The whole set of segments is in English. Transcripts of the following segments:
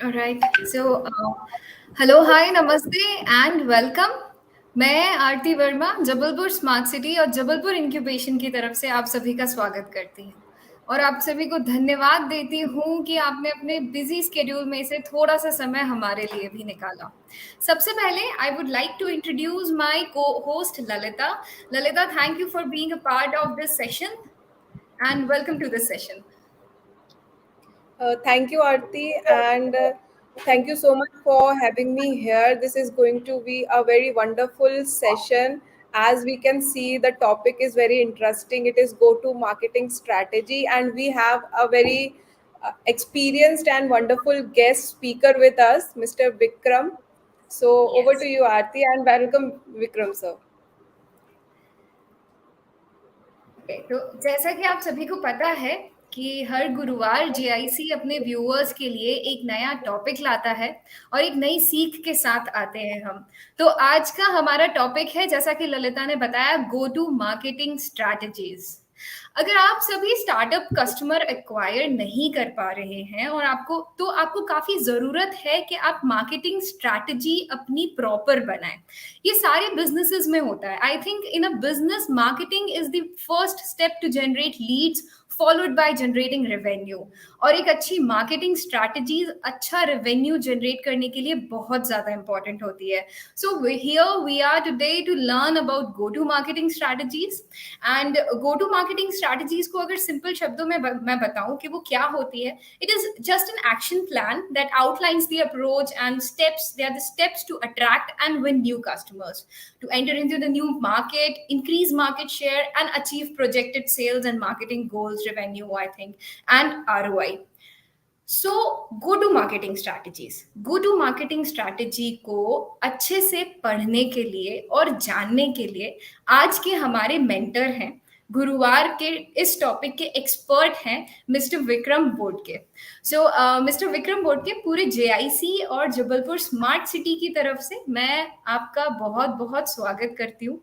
Alright. Hello, hi, namaste and welcome. मैं आरती Verma Jabalpur smart city और Jabalpur incubation की तरफ से आप सभी का स्वागत करती हूँ और आप सभी को धन्यवाद देती हूँ कि आपने अपने बिजी स्केड्यूल में से थोड़ा सा समय हमारे लिए भी निकाला। सबसे पहले I would like to introduce my co-host Lalita. Lalita, thank you for being a part of this session and welcome to this session. Thank you, Aarti, and thank you so much for having me here. This is going to be a very wonderful session. As we can see, the topic is very interesting. It is go to marketing strategy, and we have a very experienced and wonderful guest speaker with us, Mr. Vikram. So, over to Yes. you, Aarti, and welcome, Vikram, sir. तो जैसा कि आप सभी को पता है कि हर गुरुवार जीआईसी अपने व्यूअर्स के लिए एक नया टॉपिक लाता है और एक नई सीख के साथ आते हैं हम। तो आज का हमारा टॉपिक है, जैसा कि ललिता ने बताया, गो टू मार्केटिंग स्ट्रैटेजीज। अगर आप सभी स्टार्टअप कस्टमर एक्वायर नहीं कर पा रहे हैं और आपको काफी जरूरत है कि आप मार्केटिंग स्ट्रैटेजी अपनी प्रॉपर बनाएं। ये सारे बिजनेसेस में होता है। I think in a business marketing is the first step to generate leads followed by generating revenue. और एक अच्छी मार्केटिंग स्ट्रैटेजी अच्छा रेवेन्यू जनरेट करने के लिए बहुत ज्यादा इंपॉर्टेंट होती है। So here we are today to learn about go to marketing strategies. And go to marketing strategies को अगर सिंपल शब्दों में मैं बताऊं कि वो क्या होती है, it is just an action plan that outlines the approach and steps. They are the steps to attract and win new customers, to enter into the new market, increase market share, and achieve projected sales and marketing goals, revenue, I think, and ROI. So go to marketing strategies, go to marketing strategy को अच्छे से पढ़ने के लिए और जानने के लिए आज के हमारे मेंटर हैं, गुरुवार के इस टॉपिक के एक्सपर्ट हैं, मिस्टर विक्रम बोडके। मिस्टर विक्रम बोडके, पूरे जेआईसी और जबलपुर स्मार्ट सिटी की तरफ से मैं आपका बहुत बहुत स्वागत करती हूँ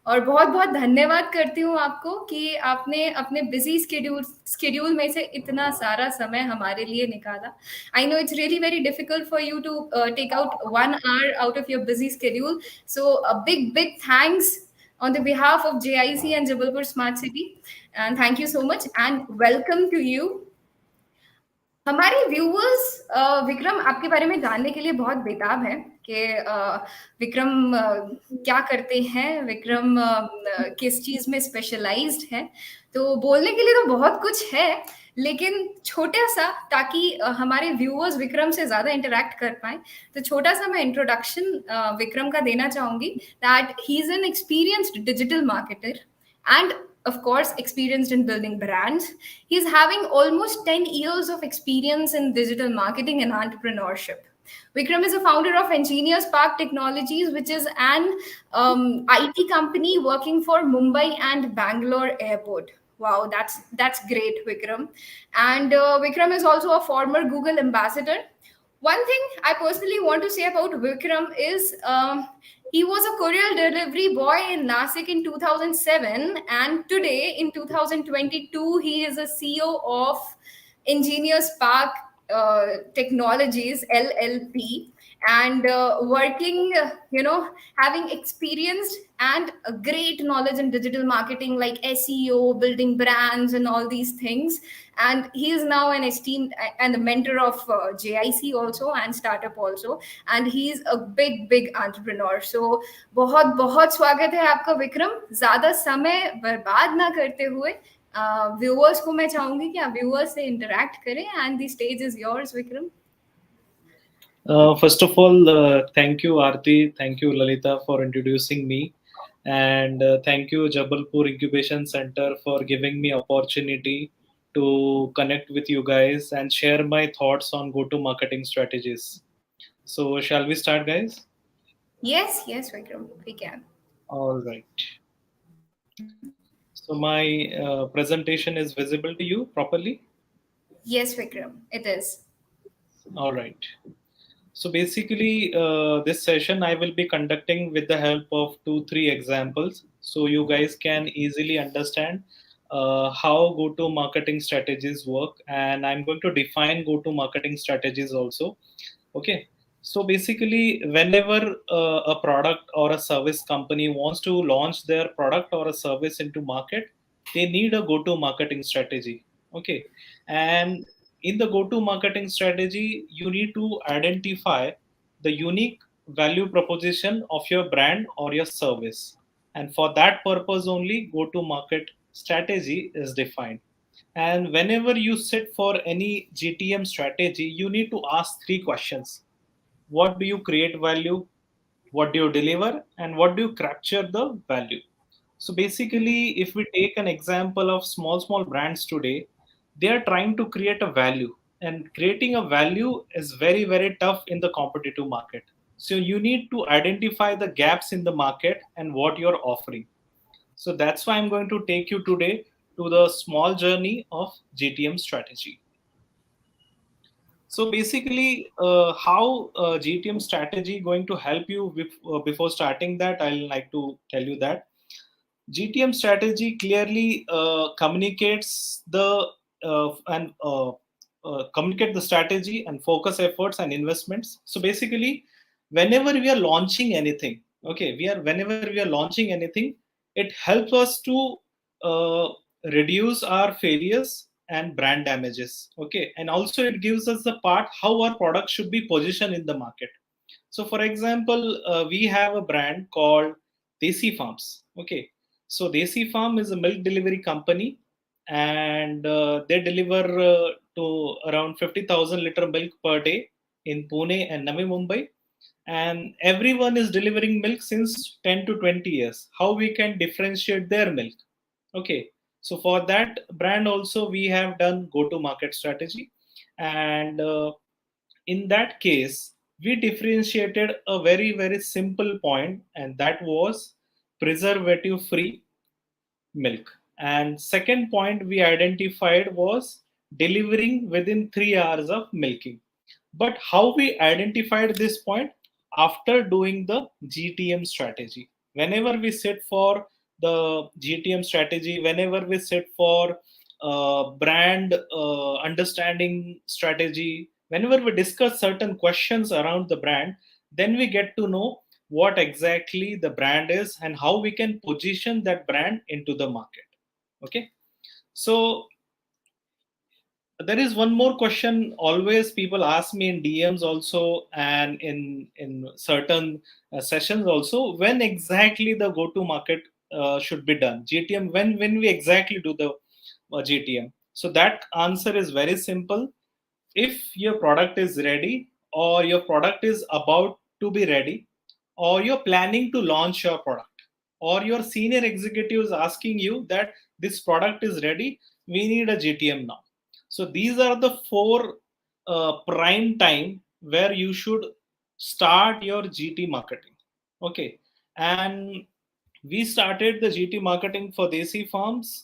और बहुत बहुत धन्यवाद करती हूँ आपको कि आपने अपने बिजी स्केड्यूल में से इतना सारा समय हमारे लिए निकाला। I know it's really very difficult for you to take out 1 hour out of your busy schedule. So a big big thanks on the behalf of JIC and Jabalpur Smart City, and thank you so much and welcome to you. हमारे viewers Vikram आपके बारे में जानने के लिए बहुत बेताब हैं कि विक्रम क्या करते हैं, विक्रम किस चीज में स्पेशलाइज्ड है। तो बोलने के लिए तो बहुत कुछ है, लेकिन छोटा सा, ताकि हमारे व्यूअर्स विक्रम से ज्यादा इंटरेक्ट कर पाए, तो छोटा सा मैं इंट्रोडक्शन विक्रम का देना चाहूंगी that he is an experienced digital marketer and of course experienced in building brands. He's having almost 10 years of experience in digital marketing and entrepreneurship. Vikram is a founder of Engineers Park Technologies, which is an IT company working for Mumbai and Bangalore Airport. Wow, that's great, Vikram. And Vikram is also a former Google ambassador. One thing I personally want to say about Vikram is he was a courier delivery boy in Nasik in 2007, and today in 2022, he is a CEO of Engineers Park Technologies LLP, and working, having experienced and a great knowledge in digital marketing like SEO, building brands, and all these things. And he is now an esteemed and a mentor of JIC also and startup also, and he's a big entrepreneur. So बहुत बहुत स्वागत है आपका विक्रम। ज्यादा समय बर्बाद ना करते हुए व्यूअर्स को मैं चाहूंगी कि आप व्यूअर्स से इंटरेक्ट करें, and the stage is yours Vikram. First of all, thank you, Aarti. Thank you, Lalita, for introducing me. And thank you, Jabalpur Incubation Center, for giving me opportunity to connect with you guys and share my thoughts on go-to-marketing strategies. So, shall we start, guys? Yes, Vikram, we can. All right. So, my presentation is visible to you properly? Yes, Vikram, it is. All right. So basically, this session I will be conducting with the help of 2-3 examples, so you guys can easily understand how go-to marketing strategies work, and I'm going to define go-to marketing strategies also. Okay. So basically, whenever a product or a service company wants to launch their product or a service into market, they need a go-to marketing strategy. Okay. And in the go-to marketing strategy, you need to identify the unique value proposition of your brand or your service. And for that purpose only, go-to market strategy is defined. And whenever you sit for any GTM strategy, you need to ask three questions. What do you create value? What do you deliver? And what do you capture the value? So basically, if we take an example of small brands today, they are trying to create a value. And creating a value is very tough in the competitive market. So you need to identify the gaps in the market and what you're offering. So that's why I'm going to take you today to the small journey of GTM strategy. So basically, how GTM strategy going to help you before starting that, I'll like to tell you that GTM strategy clearly communicates the and communicate the strategy and focus efforts and investments. So basically, whenever we are launching anything, okay, whenever we are launching anything, it helps us to uh, reduce our failures and brand damages. Okay, and also it gives us the part how our product should be positioned in the market. So, for example, we have a brand called Desi Farms. Okay, so Desi Farm is a milk delivery company, and they deliver to around 50,000 liter milk per day in Pune and Navi Mumbai. And everyone is delivering milk since 10 to 20 years. How we can differentiate their milk? Okay, so for that brand also we have done go-to-market strategy, and in that case we differentiated a very simple point, and that was preservative free milk. And second point we identified was delivering within 3 hours of milking. But how we identified this point? After doing the GTM strategy. Whenever we sit for the GTM strategy, whenever we sit for brand understanding strategy, whenever we discuss certain questions around the brand, then we get to know what exactly the brand is and how we can position that brand into the market. Okay. So there is one more question always people ask me in DMs also, and in certain sessions also, when exactly the go to market should be done, GTM, when we exactly do the GTM. So that answer is very simple. If your product is ready, or your product is about to be ready, or you're planning to launch your product, or your senior executives asking you that this product is ready, we need a GTM now. So these are the four prime time where you should start your GT marketing. Okay. And we started the GT marketing for Desi Farms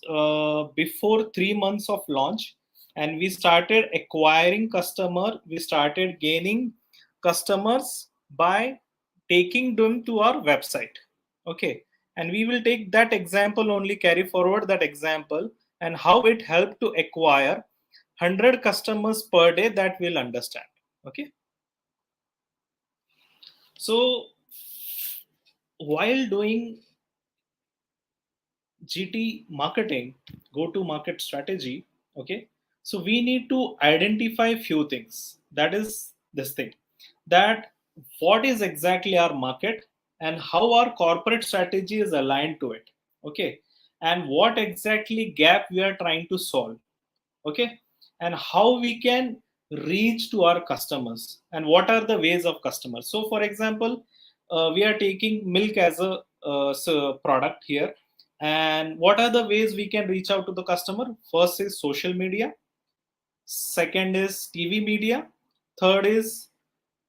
before 3 months of launch, and we started acquiring customer. We started gaining customers by taking them to our website. Okay, and we will take that example only, carry forward that example, and how it helped to acquire 100 customers per day, that we'll understand. Okay, so while doing GT marketing, go to market strategy, okay, so we need to identify few things. That is this thing, that what is exactly our market and how our corporate strategy is aligned to it. Okay, and what exactly gap we are trying to solve. Okay, and how we can reach to our customers and what are the ways of customers. So for example, we are taking milk as a product here, and what are the ways we can reach out to the customer? First is social media, second is TV media, third is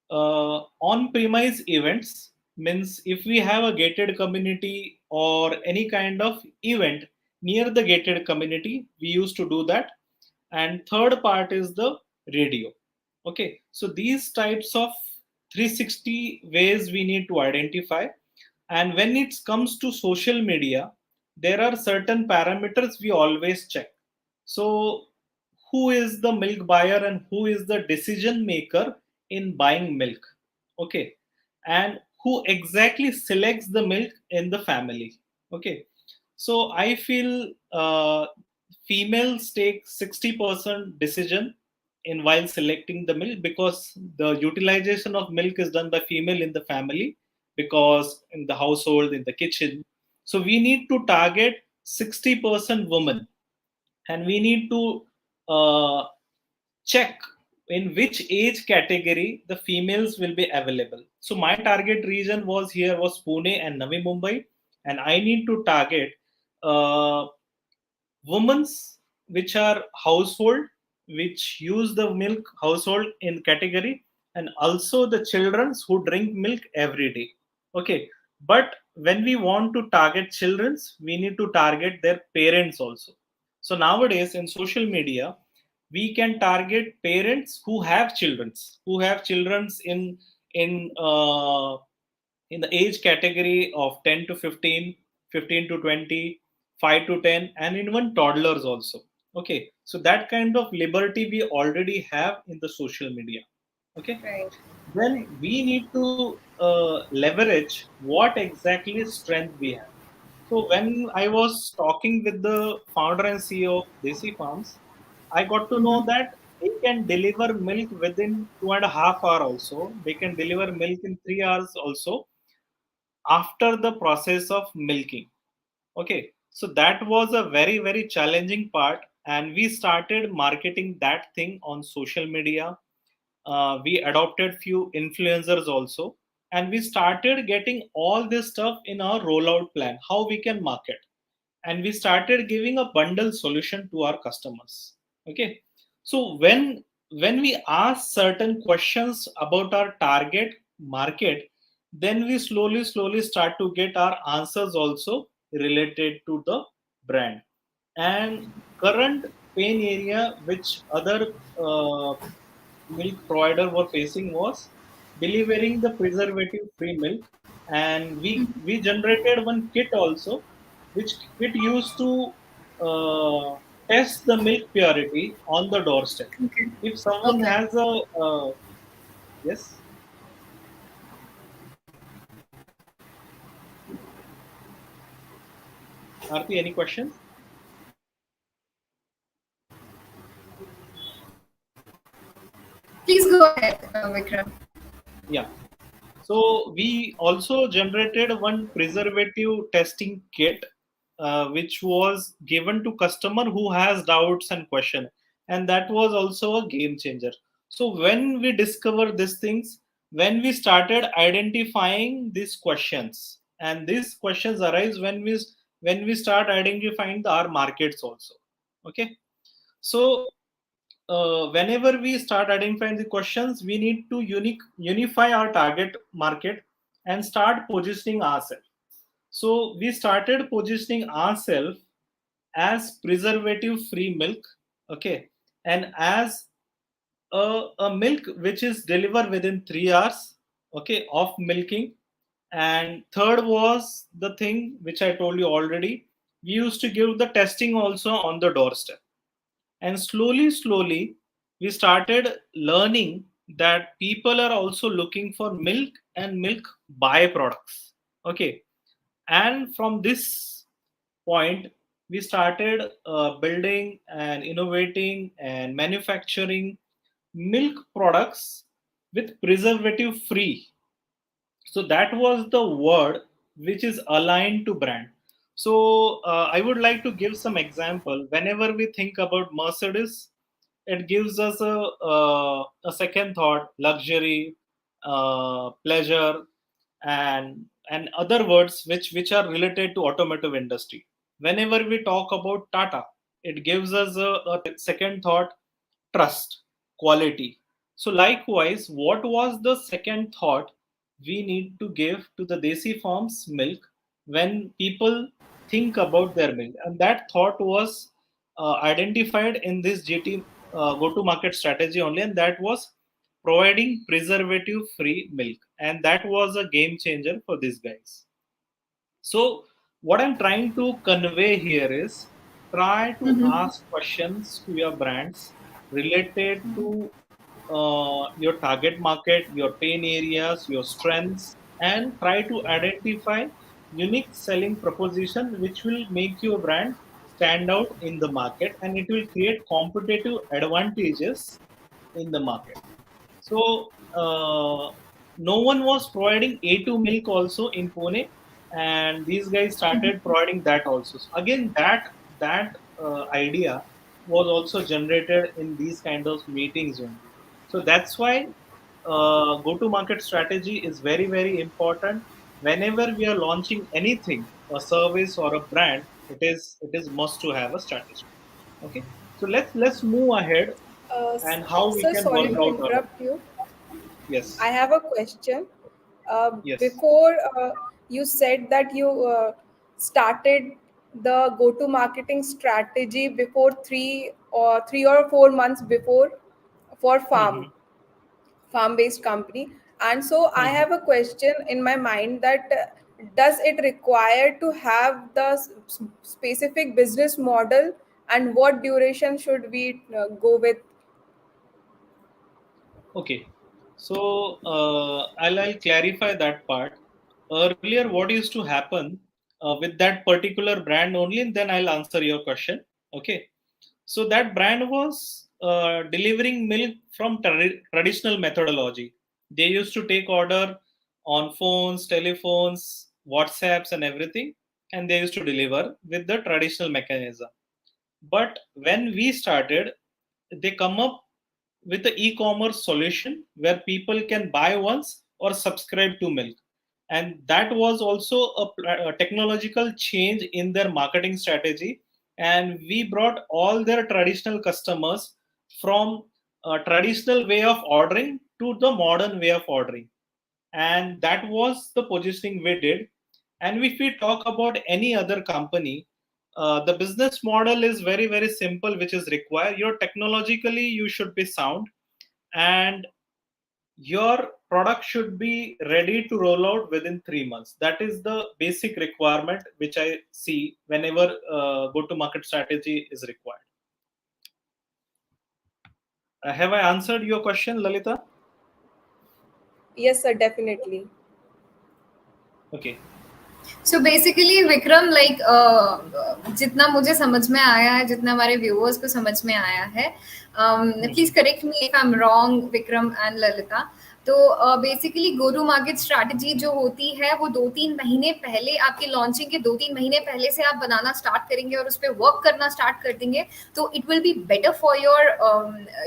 on premise events. Means if we have a gated community or any kind of event near the gated community, we used to do that. And third part is the radio. Okay, so these types of 360 ways we need to identify. And when it comes to social media, there are certain parameters we always check. So, who is the milk buyer and who is the decision maker in buying milk? Okay, and who exactly selects the milk in the family? Okay, so I feel females take 60% decision in while selecting the milk, because the utilization of milk is done by female in the family, because in the household, in the kitchen. So we need to target 60% women, and we need to uh, check in which age category the females will be available. So my target region was here was Pune and Navi Mumbai, and I need to target uh, women's which are household, which use the milk household in category, and also the childrens who drink milk every day. Okay, but when we want to target childrens, we need to target their parents also. So nowadays in social media, we can target parents who have childrens in the age category of 10 to 15, 15 to 20, 5 to 10, and even toddlers also. Okay, so that kind of liberty we already have in the social media. Okay, Right. then we need to leverage what exactly strength we have. So when I was talking with the founder and CEO of Desi Farms, I got to know Mm-hmm. that they can deliver milk within 2.5 hours also. They can deliver milk in 3 hours also, after the process of milking. Okay, so that was a very, very challenging part, and we started marketing that thing on social media. We adopted few influencers also, and we started getting all this stuff in our rollout plan, how we can market, and we started giving a bundle solution to our customers. Okay, so when we ask certain questions about our target market, then we slowly start to get our answers also related to the brand and current pain area which other uh, milk provider were facing was delivering the preservative free milk. And we generated one kit also, which kit used to test the milk purity on the doorstep. Okay. If someone Okay. has a yes, Arti, any questions? Please go ahead, Vikram. Yeah. So we also generated one preservative testing kit, which was given to customer who has doubts and question, and that was also a game changer. So when we discover these things, when we started identifying these questions, and these questions arise when we start identifying our markets also. Okay, so whenever we start identifying the questions, we need to unify our target market and start positioning ourselves. So we started positioning ourselves as preservative free milk, okay, and as a milk which is delivered within 3 hours, okay, of milking. And third was the thing which I told you already. We used to give the testing also on the doorstep, and slowly we started learning that people are also looking for milk and milk byproducts. Okay, and from this point we started building and innovating and manufacturing milk products with preservative free. So that was the word which is aligned to brand. So I would like to give some example. Whenever we think about Mercedes, it gives us a second thought: luxury, pleasure, and other words which are related to automotive industry. Whenever we talk about Tata, it gives us a second thought: trust, quality. So likewise, what was the second thought we need to give to the Desi Farms milk when people think about their milk? And that thought was identified in this GT go-to-market strategy only, and that was providing preservative-free milk, and that was a game changer for these guys. So What I'm trying to convey here is try to ask questions to your brands related to your target market, your pain areas, your strengths, and try to identify unique selling proposition which will make your brand stand out in the market, and it will create competitive advantages in the market. So no one was providing A2 milk also in Pune, and these guys started providing that also. So again, that idea was also generated in these kind of meetings only. So that's why go-to-market strategy is very important. Whenever we are launching anything, a service or a brand, it is must to have a strategy. Okay, so let's move ahead and how we Sir, can sorry work to out our. interrupt you. I Yes. have a question. Yes. Before you said that you started the go-to marketing strategy before 3 or 4 months before for Mm-hmm. farm-based company, and so I Mm-hmm. have a question in my mind that does it require to have the specific business model, and what duration should we go with? Okay. So I'll clarify that part. Earlier, what used to happen with that particular brand only, and then I'll answer your question. Okay. So that brand was delivering milk from traditional methodology. They used to take order on phones, telephones, WhatsApps, and everything, and they used to deliver with the traditional mechanism. But when we started, they come up with the e-commerce solution where people can buy once or subscribe to milk, and that was also a technological change in their marketing strategy. And we brought all their traditional customers from a traditional way of ordering to the modern way of ordering, and that was the positioning we did. And if we talk about any other company, the business model is very simple, which is required. Your technologically you should be sound, and your product should be ready to roll out within 3 months. That is the basic requirement which I see whenever go to market strategy is required. Have I answered your question, Lalita? Yes, sir, definitely. Okay. So basically Vikram like जितना मुझे समझ में आया है, जितना हमारे viewers को समझ में आया है, please Mhm. Correct me if I am wrong Vikram and Lalita. तो basically go to market strategy जो होती है वो 2-3 महीने पहले, आपके लॉन्चिंग के 2-3 महीने पहले से आप बनाना स्टार्ट करेंगे और उस पर वर्क करना स्टार्ट कर देंगे, तो it will be better for your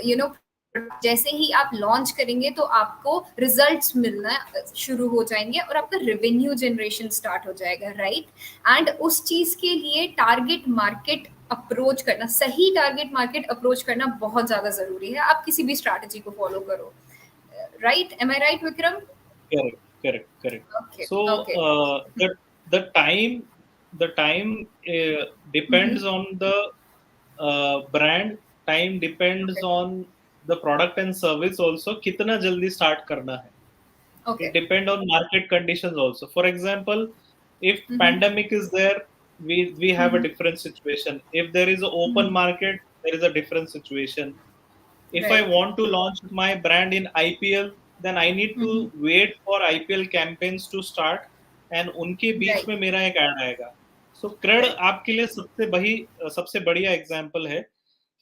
you know. जैसे ही आप लॉन्च करेंगे तो आपको रिजल्ट्स मिलना शुरू हो जाएंगे और आपका रेवेन्यू जनरेशन स्टार्ट हो जाएगा, राइट? एंड उस चीज के लिए टारगेट मार्केट अप्रोच करना, सही टारगेट मार्केट अप्रोच करना बहुत ज्यादा जरूरी है, आप किसी भी स्ट्रैटेजी को फॉलो करो, right? Am I right Vikram? Correct. Okay, So okay. the time depends on the brand. Time depends okay, on the product and service also. कितना जल्दी start करना है. Okay. It depend on market conditions also. For example, if pandemic is there, we have a different situation. If there is an open market, there is a different situation. If I right. want to launch my brand in IPL, then I need to wait for IPL campaigns to start, and उनके बीच right, में मेरा एक add आएगा. So crate right, आपके लिए सबसे बढ़िया example है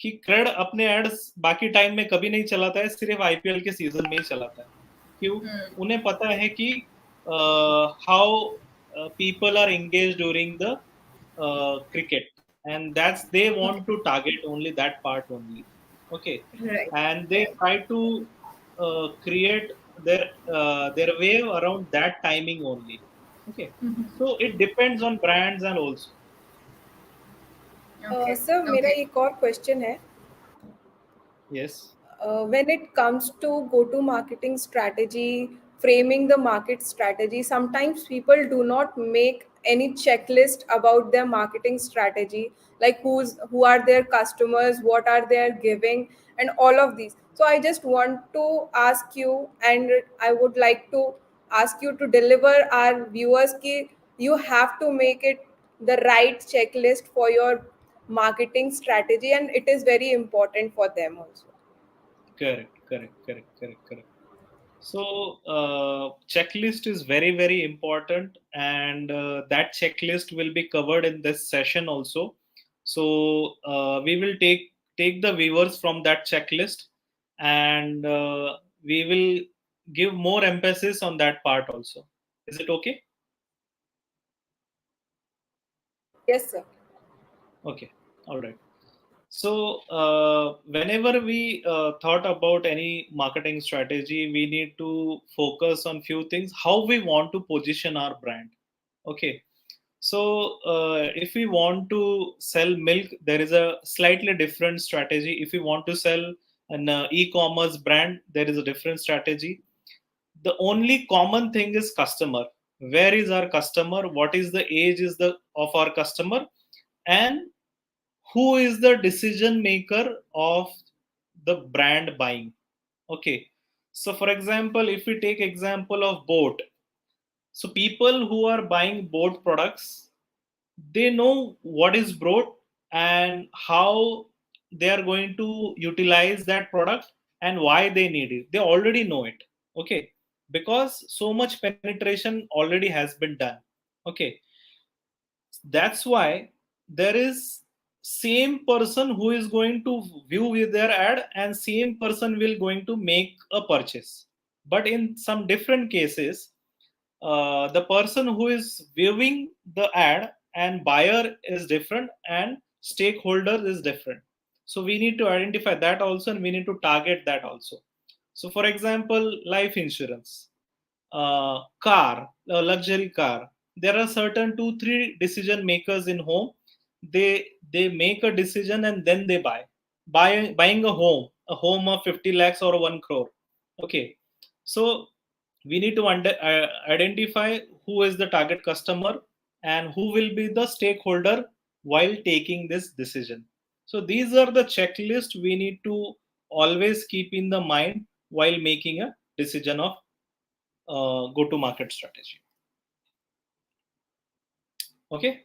कि क्रेड अपने एड्स बाकी टाइम में कभी नहीं चलाता है, सिर्फ आईपीएल के सीजन में ही चलाता है. क्यों? उन्हें पता है कि how people are engaged during the cricket, and that's they okay, want to target only that part only. Okay, right, and they right, try to create their wave around that timing only. Okay, so it depends on brands and also. Okay, sir, मेरा okay, एक और question है। Yes. When it comes to go to marketing strategy, framing the market strategy, sometimes people do not make any checklist about their marketing strategy, like who are their customers, what are they giving, and all of these. So I just want to ask you, and I would like to ask you to deliver our viewers ki you have to make it the right checklist for your marketing strategy, and it is very important for them also. Correct. So checklist is very very important, and that checklist will be covered in this session also. So we will take the viewers from that checklist, and we will give more emphasis on that part also. Is it okay? Yes, sir. Okay, all right. So, whenever we thought about any marketing strategy, we need to focus on few things. How we want to position our brand. Okay. So, if we want to sell milk, there is a slightly different strategy. If we want to sell an e-commerce brand, there is a different strategy. The only common thing is customer. Where is our customer? What is the age is the of our customer? And who is the decision maker of the brand buying? Okay, so for example, if we take example of boat, so people who are buying boat products, they know what is boat and how they are going to utilize that product and why they need it. They already know it. Okay, because so much penetration already has been done. Okay, that's why there is same person who is going to view with their ad, and same person will going to make a purchase. But in some different cases, the person who is viewing the ad and buyer is different, and stakeholder is different. So we need to identify that also, and we need to target that also. So for example, life insurance, car, a luxury car, there are certain 2 3 decision makers in home. They make a decision and then they buying a home of 50 lakhs or 1 crore. Okay, so we need to identify who is the target customer and who will be the stakeholder while taking this decision. So these are the checklist we need to always keep in the mind while making a decision of go to market strategy. Okay.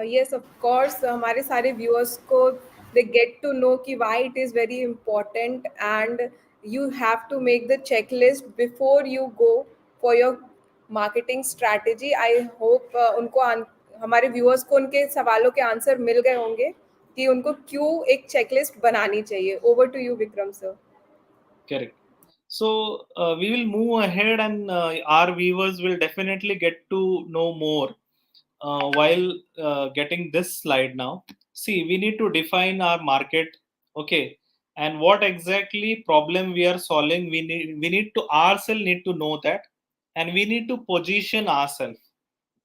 Yes, of course, हमारे सारे viewers को they get to know कि why it is very important, and you have to make the checklist before you go for your marketing strategy. I hope हमारे viewers को उनके सवालों के answer मिल गए होंगे कि उनको क्यों एक checklist बनानी चाहिए. Over to you, Vikram sir. Correct. So we will move ahead, and our viewers will definitely get to know more while getting this slide now. See, we need to define our market, okay, and what exactly problem we are solving. We need to ourselves need to know that, and we need to position ourselves.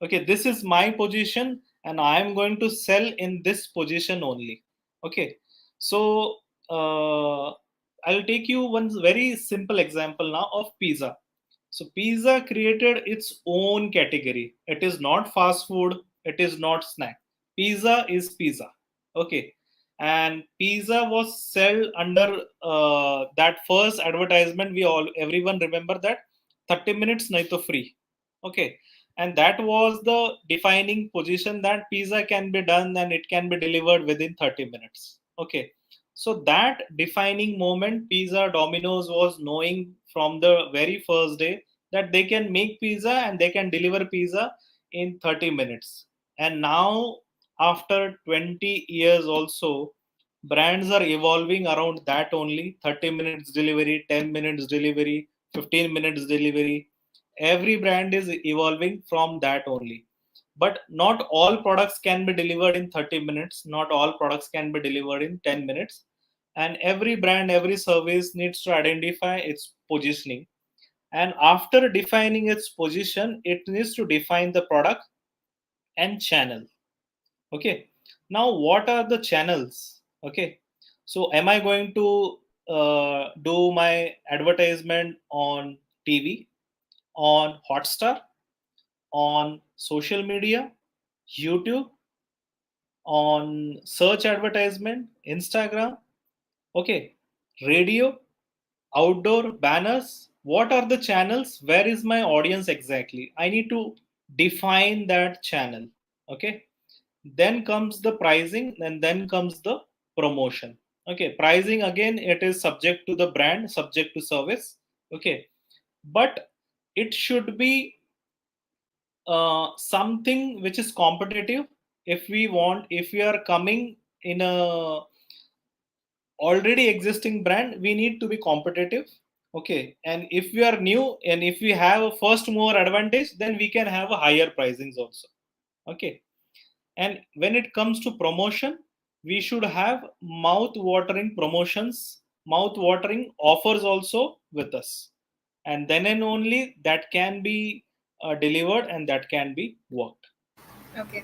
Okay, this is my position, and I am going to sell in this position only. Okay, so I'll take you one very simple example now of pizza. So pizza created its own category. It is not fast food, it is not snack. Pizza is pizza. Okay, and pizza was sold under that first advertisement. We all everyone remember that 30 minutes nahi to free. Okay, and that was the defining position that pizza can be done and it can be delivered within 30 minutes. Okay, so that defining moment, pizza Domino's was knowing from the very first day that they can make pizza and they can deliver pizza in 30 minutes. And now after 20 years also, brands are evolving around that only. 30 minutes delivery, 10 minutes delivery, 15 minutes delivery. Every brand is evolving from that only. But not all products can be delivered in 30 minutes, not all products can be delivered in 10 minutes. And every brand, every service needs to identify its positioning, and after defining its position, it needs to define the product and channel. Okay, now what are the channels? Okay, so am I going to do my advertisement on TV, on Hotstar, on social media, YouTube, on search advertisement, Instagram? Okay, radio, outdoor banners, what are the channels, where is my audience exactly, I need to define that channel. Okay, then comes the pricing, and then comes the promotion. Okay, pricing again, it is subject to the brand, subject to service. Okay, but it should be something which is competitive. If we want, if we are coming in a already existing brand, we need to be competitive. Okay, and if we are new and if we have a first mover advantage, then we can have a higher pricings also. Okay, and when it comes to promotion, we should have mouth watering promotions, mouth watering offers also with us, and then and only that can be delivered and that can be worked. Okay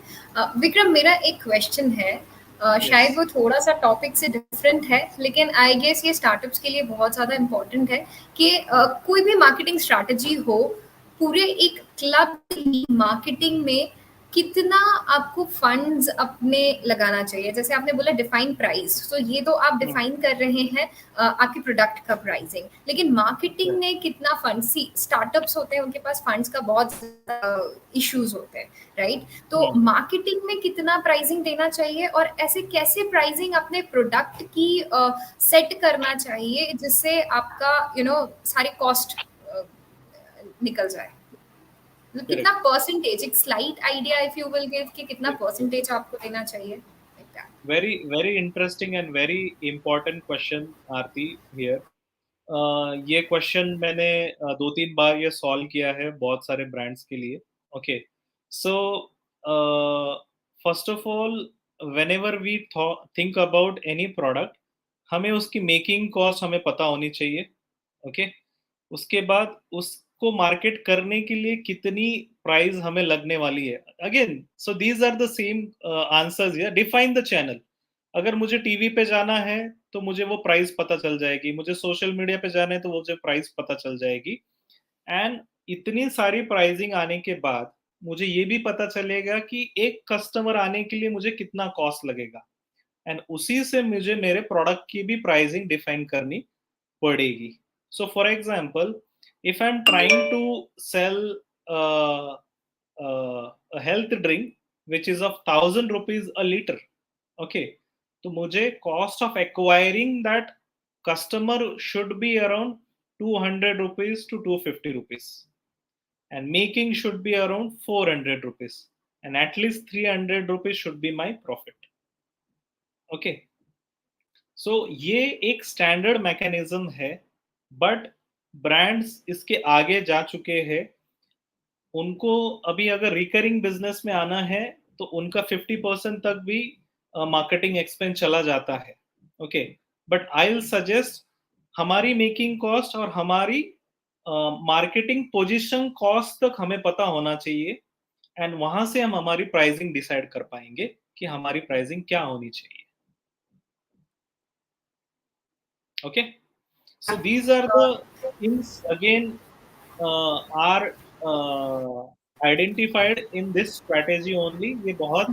Vikram, मेरा एक question है। शायद Yes. वो थोड़ा सा topic से different है, लेकिन आई गेस ये स्टार्टअप्स के लिए बहुत ज़्यादा इम्पोर्टेंट है कि कोई भी मार्केटिंग स्ट्रैटेजी हो, पूरे एक क्लब मार्केटिंग में कितना आपको फंड्स अपने लगाना चाहिए। जैसे आपने बोला डिफाइन प्राइस, तो ये तो आप डिफाइन कर रहे हैं आपके प्रोडक्ट का प्राइसिंग, लेकिन मार्केटिंग में कितना फंड, सी स्टार्टअप्स होते हैं उनके पास फंड्स का बहुत इश्यूज होते हैं, राइट? तो मार्केटिंग में कितना प्राइसिंग देना चाहिए, और ऐसे कैसे प्राइसिंग अपने प्रोडक्ट की सेट करना चाहिए जिससे आपका सारे कॉस्ट निकल जाए? मतलब कितना Correct. परसेंटेज, एक slight idea if you will give कि कितना परसेंटेज आपको देना चाहिए, like that. Very interesting and very important question, Aarti, here. ये क्वेश्चन मैंने 2-3 बार ये सॉल्व किया है बहुत सारे ब्रांड्स के लिए. Okay, so first of all, whenever we think about any product, हमें उसकी मेकिंग कॉस्ट हमें पता होनी चाहिए. ओके, उसके बाद उसको मार्केट करने के लिए कितनी प्राइस हमें लगने वाली है. Again, so these are the same answers here. Define the channel. अगर मुझे टीवी पे जाना है तो मुझे वो प्राइस पता चल जाएगी, मुझे सोशल मीडिया पे जाना है तो मुझे प्राइस पता चल जाएगी. एंड इतनी सारी प्राइसिंग आने के बाद मुझे ये भी पता चलेगा कि एक कस्टमर आने के लिए मुझे कितना कॉस्ट लगेगा, एंड उसी से मुझे मेरे प्रोडक्ट की भी प्राइसिंग डिफाइन करनी पड़ेगी. So, for example, if I'm trying to sell a health drink which is of 1,000 rupees a liter, okay, तो मुझे cost of acquiring that customer should be around 200 rupees to 250 rupees, and making should be around 400 rupees, and at least 300 rupees should be my profit. Okay, सो ये एक standard mechanism है, but brands इसके आगे जा चुके हैं. उनको अभी अगर रिकरिंग बिजनेस में आना है तो उनका 50% तक भी मार्केटिंग एक्सपेंस चला जाता है. Okay, but I will suggest हमारी मेकिंग कॉस्ट और हमारी मार्केटिंग पोजीशन कॉस्ट तक हमें पता होना चाहिए, एंड वहां से हम हमारी प्राइसिंग डिसाइड कर पाएंगे कि हमारी प्राइसिंग क्या होनी चाहिए. Okay, so these are the things again are identified in this strategy only. ये बहुत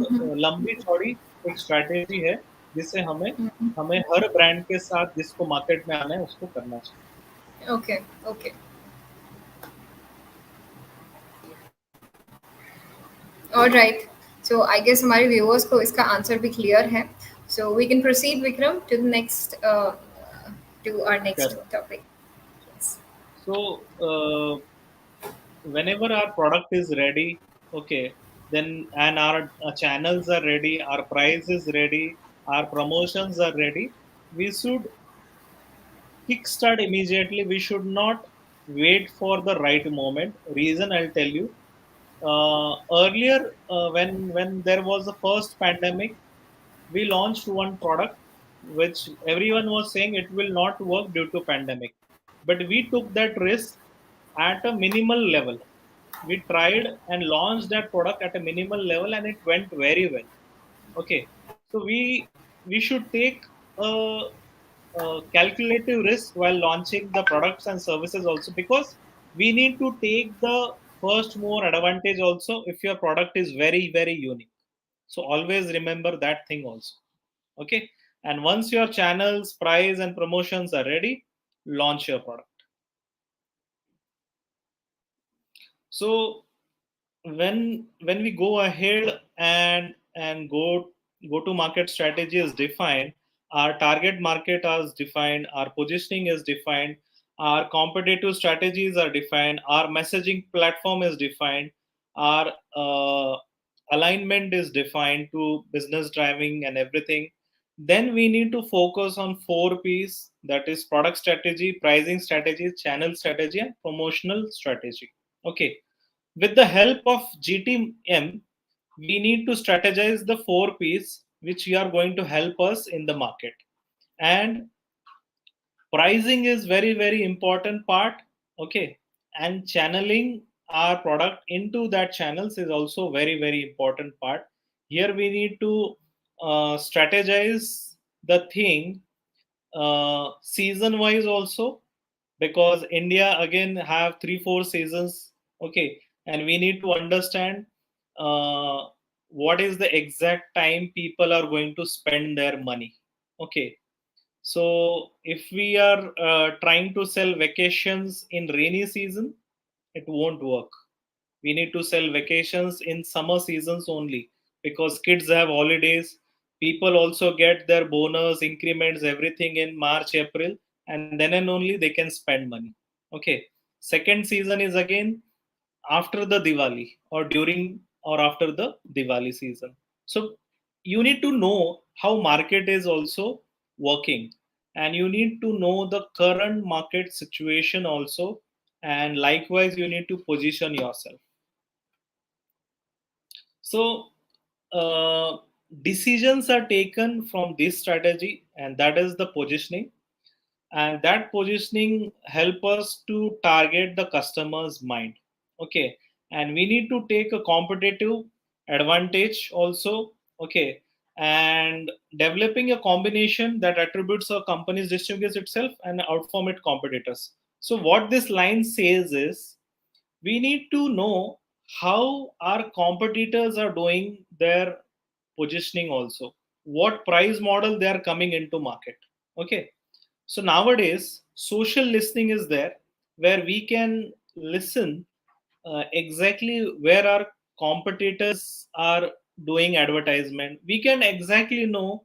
लंबी चौड़ी एक स्ट्रैटेजी है जिससे हमें हमें हर ब्रांड के साथ जिसको मार्केट में आना है उसको करना चाहिए. Okay okay, all right. So I guess हमारे व्यूअर्स को इसका आंसर भी क्लियर है. So we can proceed Vikram to the next, to our next Correct. Topic. So whenever our product is ready, okay, then and our channels are ready, our price is ready, our promotions are ready, we should kickstart immediately. We should not wait for the right moment. Reason I'll tell you. Earlier, when there was the first pandemic, we launched one product which everyone was saying it will not work due to pandemic, but we took that risk at a minimal level. We tried and launched that product at a minimal level, and it went very well. Okay, so we should take a calculative risk while launching the products and services also, because we need to take the first mover advantage also if your product is very unique. So always remember that thing also. Okay, and once your channels, price and promotions are ready, launch your product. So when we go ahead and go to market strategy is defined, our target market is defined, our positioning is defined, our competitive strategies are defined, our messaging platform is defined, our alignment is defined to business driving and everything. Then we need to focus on 4 P's, that is product strategy, pricing strategy, channel strategy, and promotional strategy. Okay, with the help of GTM, we need to strategize the 4 P's which we are going to help us in the market. And pricing is very, very important part. Okay. And channeling our product into that channels is also very, very important part. Here we need to strategize the thing season wise also, because India again have 3 4 seasons. Okay, and we need to understand uh, what is the exact time people are going to spend their money. Okay, so if we are trying to sell vacations in rainy season, it won't work. We need to sell vacations in summer seasons only, because kids have holidays. People also get their bonus, increments, everything in March, April, and then and only they can spend money. Okay. Second season is again after the Diwali, or during or after the Diwali season. So you need to know how market is also working, and you need to know the current market situation also, and likewise you need to position yourself. So decisions are taken from this strategy, and that is the positioning. And that positioning help us to target the customer's mind. Okay, and we need to take a competitive advantage also. Okay, and developing a combination that attributes a company's distinguish itself and outperform its competitors. So what this line says is, we need to know how our competitors are doing their positioning also, what price model they are coming into market. Okay, so nowadays social listening is there, where we can listen exactly where our competitors are doing advertisement. We can exactly know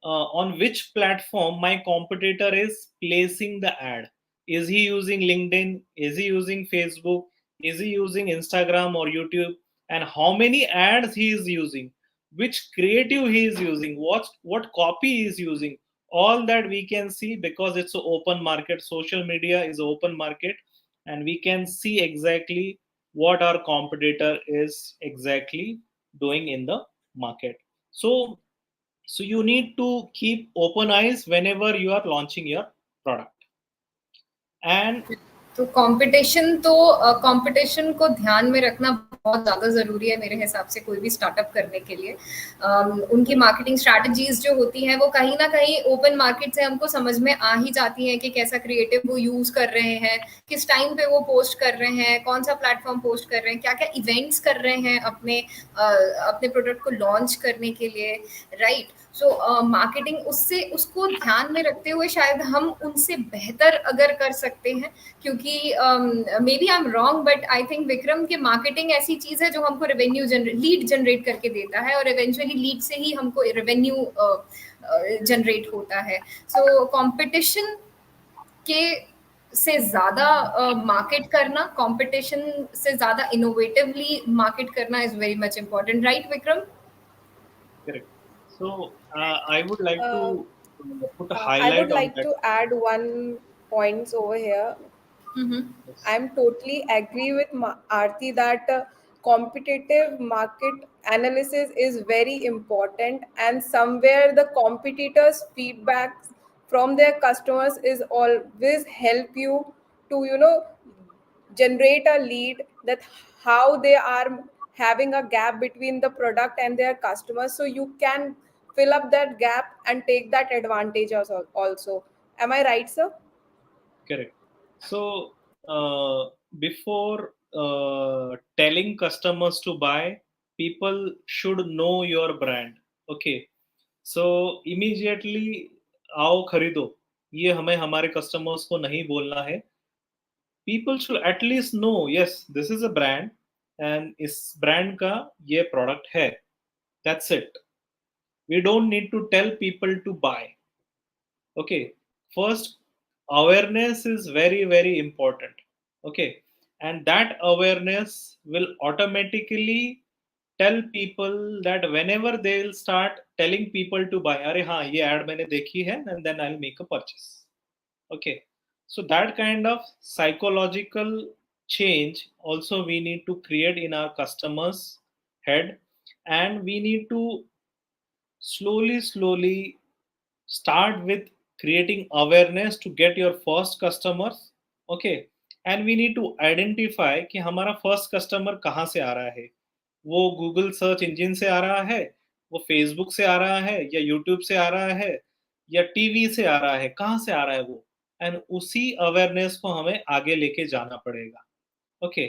on which platform my competitor is placing the ad. Is he using LinkedIn? Is he using Facebook? Is he using Instagram or YouTube? And how many ads he is using? Which creative he is using? What copy he is using? All that we can see, because it's an open market. Social media is an open market, and we can see exactly what our competitor is exactly doing in the market. So you need to keep open eyes whenever you are launching your product. And तो competition को ध्यान में रखना बहुत ज़्यादा ज़रूरी है मेरे हिसाब से कोई भी स्टार्टअप करने के लिए। उनकी मार्केटिंग स्ट्रैटेजीज़ जो होती हैं वो कहीं न कहीं ओपन मार्केट से हमको समझ में आ ही जाती हैं कि कैसा क्रिएटिव वो यूज़ कर रहे हैं, किस टाइम पे वो पोस्ट कर रहे हैं, कौन-सा प्लेटफ़ॉर्म पोस्ट कर रहे हैं, क्या-क्या इवेंट्स कर रहे हैं अपने प्रोडक्ट को लॉन्च करने के लिए, राइट? सो मार्केटिंग उससे उसको ध्यान में रखते हुए शायद हम उनसे बेहतर अगर कर सकते हैं, क्योंकि maybe I am wrong but I think Vikram के मार्केटिंग ऐसी चीज है जो हमको लीड जनरेट करके देता है, और इवेंचुअली लीड से ही हमको रेवेन्यू जनरेट होता है। सो कंपटीशन के से ज्यादा मार्केट करना, कंपटीशन से ज्यादा इनोवेटिवली मार्केट करना is very much important, right Vikram? correct. So I would like Uh, to put a I would highlight on like that. to add one points over here. Mm-hmm. Yes, I'm totally agree with Aarti that competitive market analysis is very important, and somewhere the competitors' feedback from their customers is always help you to generate a lead, that how they are having a gap between the product and their customers, so you can fill up that gap and take that advantage also. Am I right, sir? correct. So before telling customers to buy, people should know your brand. Okay. So immediately आओ खरीदो, ये हमें हमारे customers को नहीं बोलना है। people should at least know, yes, this is a brand and इस brand का ये product है. That's it. We don't need to tell people to buy. Okay. First, awareness is very, very important. Okay. And that awareness will automatically tell people that whenever they'll start telling people to buy, अरे हाँ ये ad मैंने देखी है, and then I'll make a purchase. Okay. So that kind of psychological change also we need to create in our customers head, and we need to slowly start with creating awareness to get your first customers. Okay. And we need to identify कि हमारा first customer कहाँ से आ रहा है. वो Google search engine से आ रहा है, वो फेसबुक से आ रहा है, या यूट्यूब से आ रहा है, या टीवी से आ रहा है, कहाँ से आ रहा है वो. एंड उसी अवेयरनेस को हमें आगे लेके जाना पड़ेगा. ओके.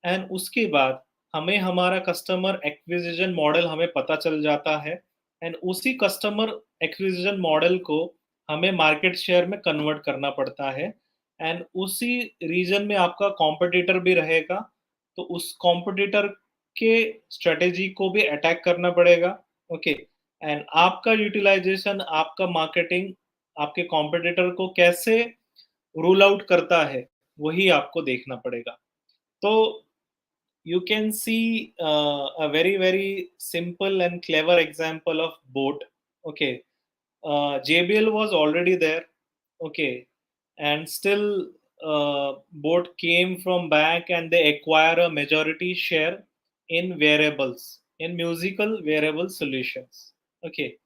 एंड उसके बाद हमें हमारा कस्टमर एक्विजिशन मॉडल हमें पता चल जाता है, एंड उसी कस्टमर एक्विजिशन मॉडल को हमें मार्केट शेयर में कन्वर्ट करना पड़ता है. एंड उसी रीजन में आपका कॉम्पिटिटर भी रहेगा, तो उस कॉम्पिटिटर के स्ट्रेटेजी को भी अटैक करना पड़ेगा. ओके. एंड आपका यूटिलाइजेशन, आपका मार्केटिंग आपके कॉम्पिटिटर को कैसे रूल आउट करता है, वही आपको देखना पड़ेगा. तो you can see a very very simple and clever example of boat. Okay. JBL was already there. Okay. And still boat came from back and they acquire a majority share in wearables, in musical wearable solutions. Okay.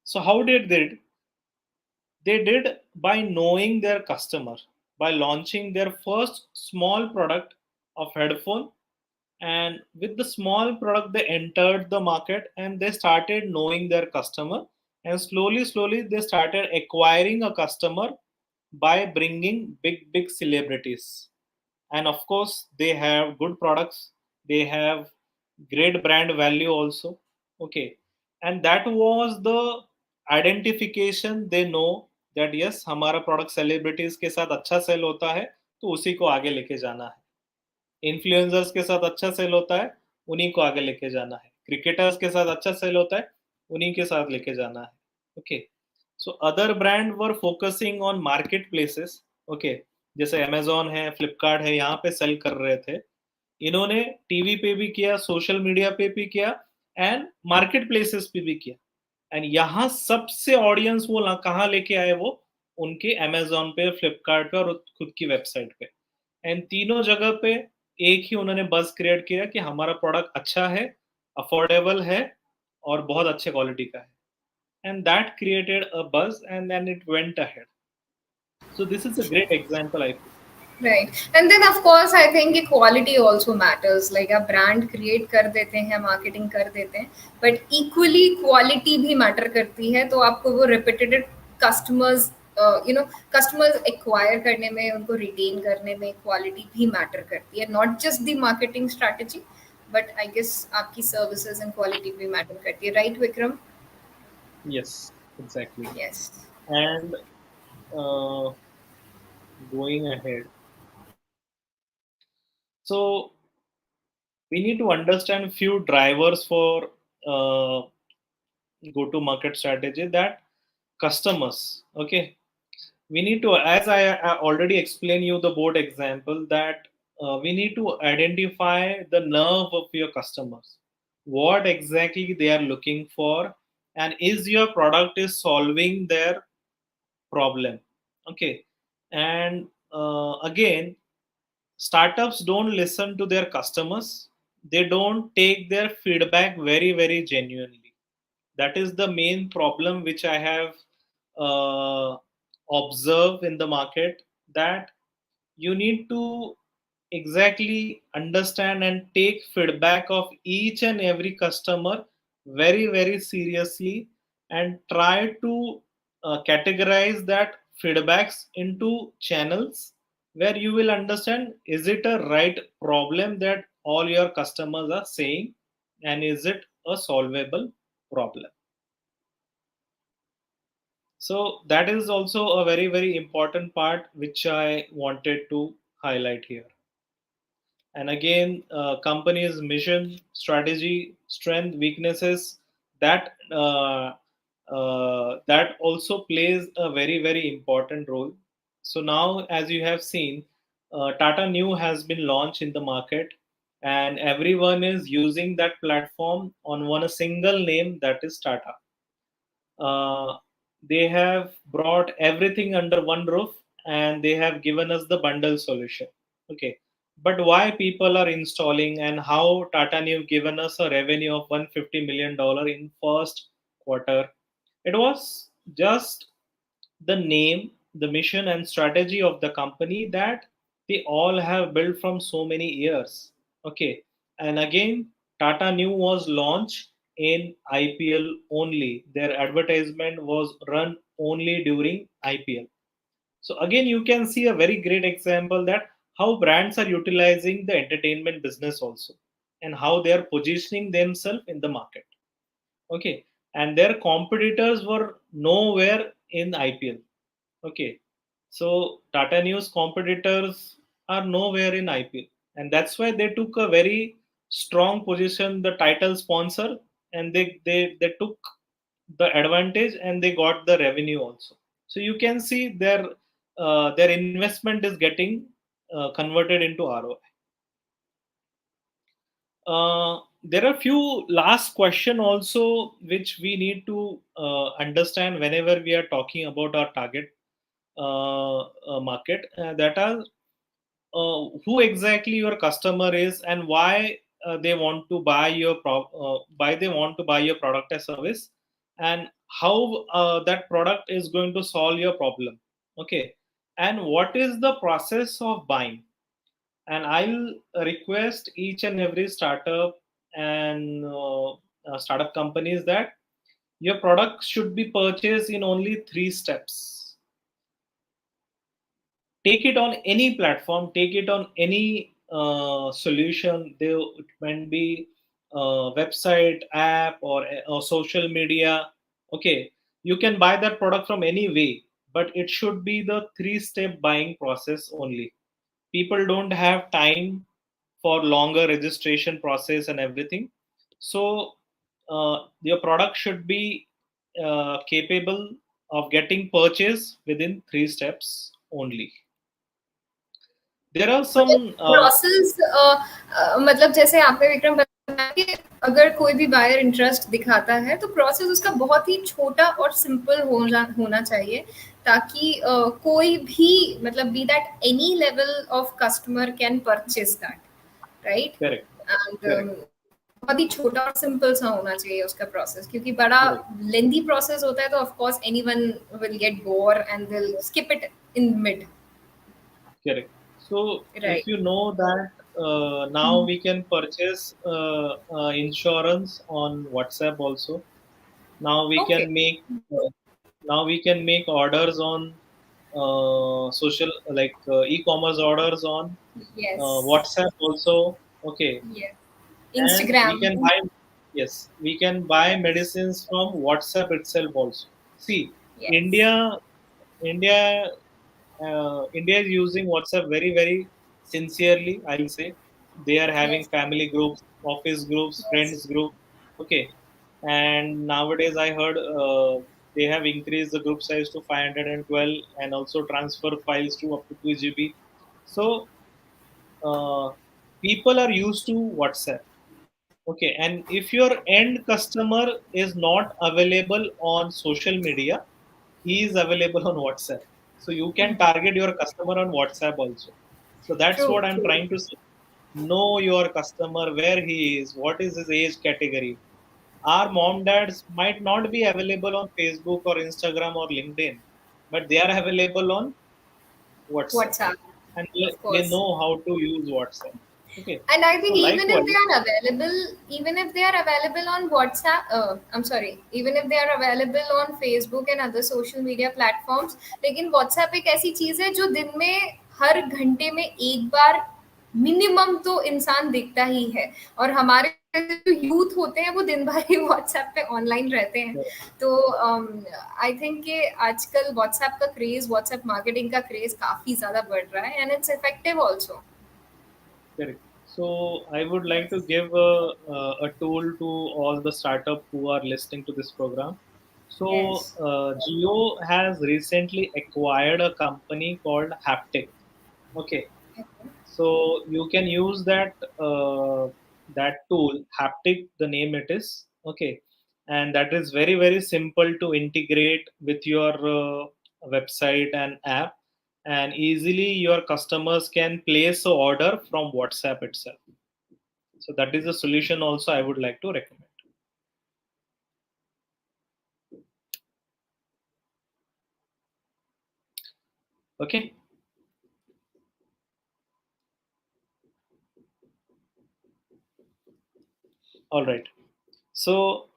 So how did they did by knowing their customer, by launching their first small product of headphone. And with the small product they entered the market and they started knowing their customer, and slowly they started acquiring a customer by bringing big celebrities. And of course they have good products, they have great brand value also. Okay. And that was the identification. They know that yes, हमारा product celebrities के साथ अच्छा cell होता है, तो उसी को आगे लेके जाना है. इन्फ्लुएंसर्स के साथ अच्छा सेल होता है, उन्हीं को आगे लेके जाना है. क्रिकेटर्स के साथ अच्छा सेल होता है, उन्हीं के साथ लेके जाना है. Okay. So other brand were focusing on market places. Okay. जैसे अमेजोन है, फ्लिपकार्ट है, यहाँ पे सेल कर रहे थे. इन्होंने टीवी पे भी किया, सोशल मीडिया पे भी किया, एंड मार्केट प्लेसेस पे भी किया. एंड यहाँ सबसे ऑडियंस वो कहाँ लेके आए, वो उनके अमेजोन पे, फ्लिपकार्ट पे और खुद की वेबसाइट पे. एंड तीनों जगह पे एक ही उन्होंने बज़ क्रिएट किया कि हमारा प्रोडक्ट अच्छा है, अफोर्डेबल है और बहुत अच्छे क्वालिटी का है. And that created a buzz and then it went ahead. So this is a great example I feel. Right. And then of course I think कि quality also matters. Like आप brand create कर देते हैं, marketing कर देते हैं, but equally quality भी matter करती है. तो आपको वो repeated customers customers acquire करने में, उनको retain करने में quality भी matter करती है. Not just the marketing strategy, but I guess आपकी services and quality भी matter करती है. Right, Vikram? Yes, exactly. Yes. And going ahead, so we need to understand few drivers for uh, go to market strategy. That customers. Okay. We need to, as I already explained you the board example, that we need to identify the nerve of your customers, what exactly they are looking for, and is your product is solving their problem. Okay. And again, startups don't listen to their customers, they don't take their feedback very genuinely. That is the main problem which I have uh, observed in the market, that you need to exactly understand and take feedback of each and every customer very seriously, and try to categorize that feedbacks into channels where you will understand, is it a right problem that all your customers are saying, and is it a solvable problem. So that is also a very important part which I wanted to highlight here. And again, company's mission, strategy, strength, weaknesses, that that also plays a very important role. So now, as you have seen, Tata New has been launched in the market, and everyone is using that platform on one a single name, that is Tata. uh, they have brought everything under one roof, and they have given us the bundle solution. Okay, but why people are installing, and how Tata Neu given us a revenue of $150 million in first quarter? It was just the name, the mission, and strategy of the company that they all have built from so many years. Okay, and again, Tata New was launched in IPL only. Their advertisement was run only during IPL. So again, you can see a very great example that how brands are utilizing the entertainment business also, and how they are positioning themselves in the market. Okay, and their competitors were nowhere in IPL. Okay, so Tata News competitors are nowhere in IPL, and that's why they took a very strong position, the title sponsor, and they took the advantage, and they got the revenue also. So you can see their investment is getting converted into ROI. There are few last question also which we need to understand whenever we are talking about our target market, that are who exactly your customer is, and why they want to buy why they want to buy your product or service, and how that product is going to solve your problem. Okay, and what is the process of buying. And I'll request each and every startup and startup companies that your product should be purchased in only 3 steps. Take it on any platform, take it on any solution. There it can be website, app, or social media. Okay, you can buy that product from any way, but it should be the 3 step buying process only. People don't have time for longer registration process and everything. So your product should be capable of getting purchased within 3 steps only. There are some process मतलब जैसे आपने विक्रम बताया कि अगर कोई भी buyer interest दिखाता है तो प्रोसेस उसका बहुत ही छोटा और सिंपल होना चाहिए ताकि कोई भी मतलब be that any level of customer can purchase that right correct, and correct, बहुत ही छोटा और सिंपल सा होना चाहिए उसका प्रोसेस क्योंकि बड़ा correct, लेंदी प्रोसेस होता है तो of course anyone will get bore and will skip it in mid correct. So if right you know that now we can purchase insurance on WhatsApp also. Now we okay can make now we can make orders on social, like e-commerce orders on yes WhatsApp also. Okay, Yes. and we Instagram. can buy, yes, we can buy medicines from WhatsApp itself also. See, Yes. india india India is using WhatsApp very sincerely, I'll say. They are having Yes. family groups, office groups, Yes. friends group. Okay, and nowadays I heard they have increased the group size to 512, and also transfer files to up to 2 GB. So uh, people are used to WhatsApp. Okay, and if your end customer is not available on social media, he is available on WhatsApp. So you can target your customer on WhatsApp also. So that's True, what I'm true. trying to say. Know your customer, where he is, what is his age category. Our mom dads might not be available on Facebook or Instagram or LinkedIn, but they are available on WhatsApp, WhatsApp, and of they course. know how to use WhatsApp. Okay, And I so think even if they likewise, are available, even if they are available on WhatsApp, I'm sorry, even if they are available on Facebook and other social media platforms, लेकिन WhatsApp एक ऐसी चीज है जो दिन में हर घंटे में एक बार मिनिमम तो इंसान दिखता ही है और हमारे जो यूथ होते हैं वो दिन भर ही व्हाट्सएप पे ऑनलाइन रहते हैं, तो आई थिंक कि आजकल व्हाट्सएप का क्रेज, व्हाट्सएप मार्केटिंग का क्रेज काफी ज्यादा बढ़ रहा है, and it's effective also. Correct. So I would like to give a tool to all the startup who are listening to this program. So Yes. Geo has recently acquired a company called Haptic. Okay, so you can use that tool, Haptic, the name it is. Okay, and that is very simple to integrate with your website and app, and easily your customers can place a order from WhatsApp itself. So that is a solution also I would like to recommend. Okay, all right. So,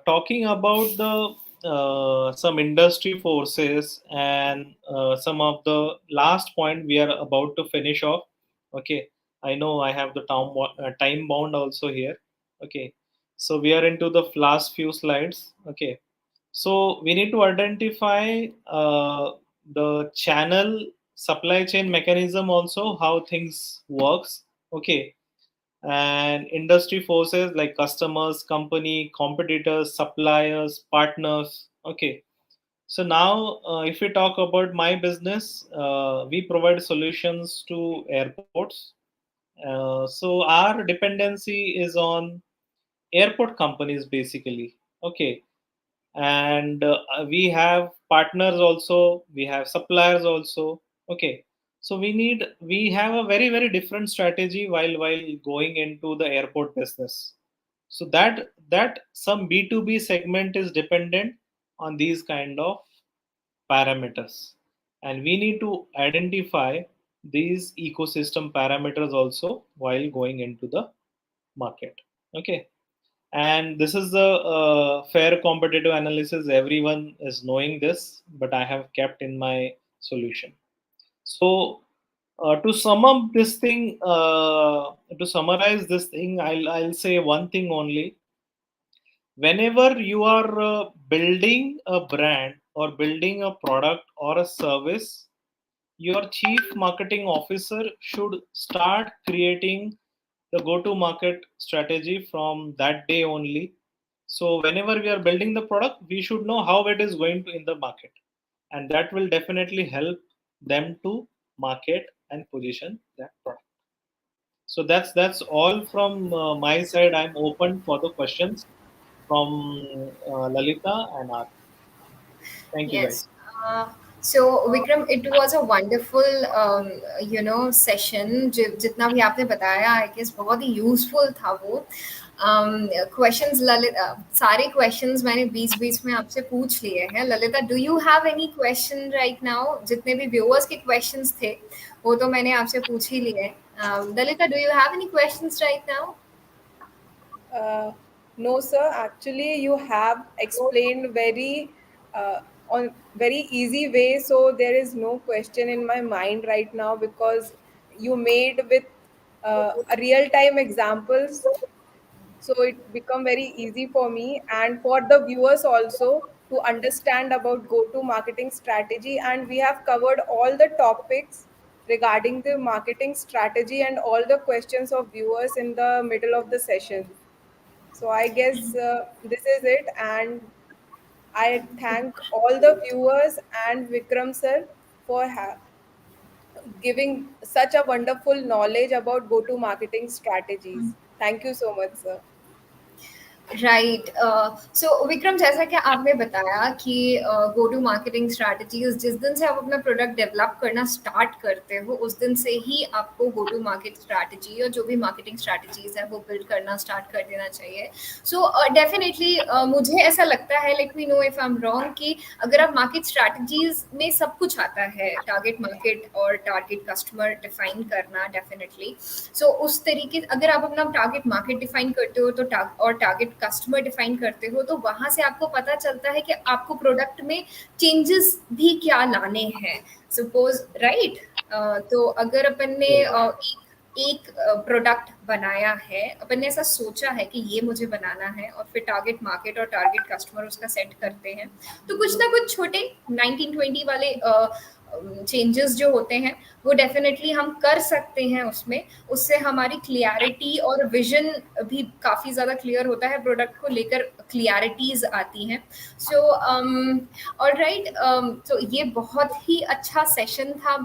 talking about the some industry forces and some of the last point we are about to finish off. Okay, I know I have the time bound also here. Okay, so we are into the last few slides. Okay, so we need to identify the channel supply chain mechanism also, how things works. Okay, and industry forces like customers, company, competitors, suppliers, partners. Okay, so now if we talk about my business, we provide solutions to airports. So our dependency is on airport companies basically. Okay, and we have partners also, we have suppliers also. Okay, so we have a very different strategy while going into the airport business. So that some B2B segment is dependent on these kind of parameters, and we need to identify these ecosystem parameters also while going into the market. Okay, and this is the fair competitive analysis. Everyone is knowing this, but I have kept in my solution. So to sum up this thing, to summarize this thing, I'll say one thing only. Whenever you are building a brand or building a product or a service, your chief marketing officer should start creating the go to market strategy from that day only. So whenever we are building the product, we should know how it is going to in the market, and that will definitely help them to market and position that product. So that's all from my side. I'm open for the questions from Lalita and Aarti. Thank you Yes. guys. Uh, so Vikram, it was a wonderful session. जितना भी आपने बताया, I guess बहुत ही useful था वो. Questions Lalit, सारे questions मैंने बीच बीच में आपसे पूछ लिए हैं. Lalita, do you have any question right now? जितने भी viewers के questions थे, वो तो मैंने आपसे पूछ ही लिए. Lalita, do you have any questions right now? Uh, no, sir. Actually, you have explained uh, on very easy way, so there is no question in my mind right now because you made with a real time examples, so it become very easy for me and for the viewers also to understand about go to marketing strategy. And we have covered all the topics regarding the marketing strategy and all the questions of viewers in the middle of the session. So I guess this is it, and I thank all the viewers and Vikram sir for giving such a wonderful knowledge about go-to marketing strategies. Thank you so much, sir. Right. So Vikram, जैसा कि आपने बताया कि गो to marketing strategies, जिस दिन से आप अपना प्रोडक्ट डेवलप करना स्टार्ट करते हो उस दिन से ही आपको गो टू मार्केट स्ट्रैटेजी और जो भी मार्केटिंग स्ट्रैटेजीज है वो बिल्ड करना स्टार्ट कर देना चाहिए. सो डेफिनेटली मुझे ऐसा लगता है, let me know if I am wrong, कि अगर आप मार्केट स्ट्रैटेजीज में सब कुछ आता है, टारगेट मार्केट और टारगेट कस्टमर डिफाइन करना, डेफिनेटली. सो उस तरीके, अगर आप अपना टारगेट मार्केट डिफाइन करते हो तो और टारगेट कस्टमर डिफाइन करते हो, तो वहां से आपको पता चलता है कि आपको प्रोडक्ट में चेंजेस भी क्या लाने हैं. Suppose, right. तो अगर अपन ने Correct. एक प्रोडक्ट बनाया है, अपन ने ऐसा सोचा है कि ये मुझे बनाना है, और फिर टारगेट मार्केट और टारगेट कस्टमर उसका सेट करते हैं, तो कुछ ना कुछ छोटे 1920 वाले चेंजेस जो होते हैं वो डेफिनेटली हम कर सकते हैं उसमें। उससे हमारी क्लियरिटी और विजन भी काफ़ी ज़्यादा क्लियर होता है, प्रोडक्ट को लेकर क्लियरिटीज आती हैं। सो ऑलराइट, तो ये बहुत ही अच्छा सेशन था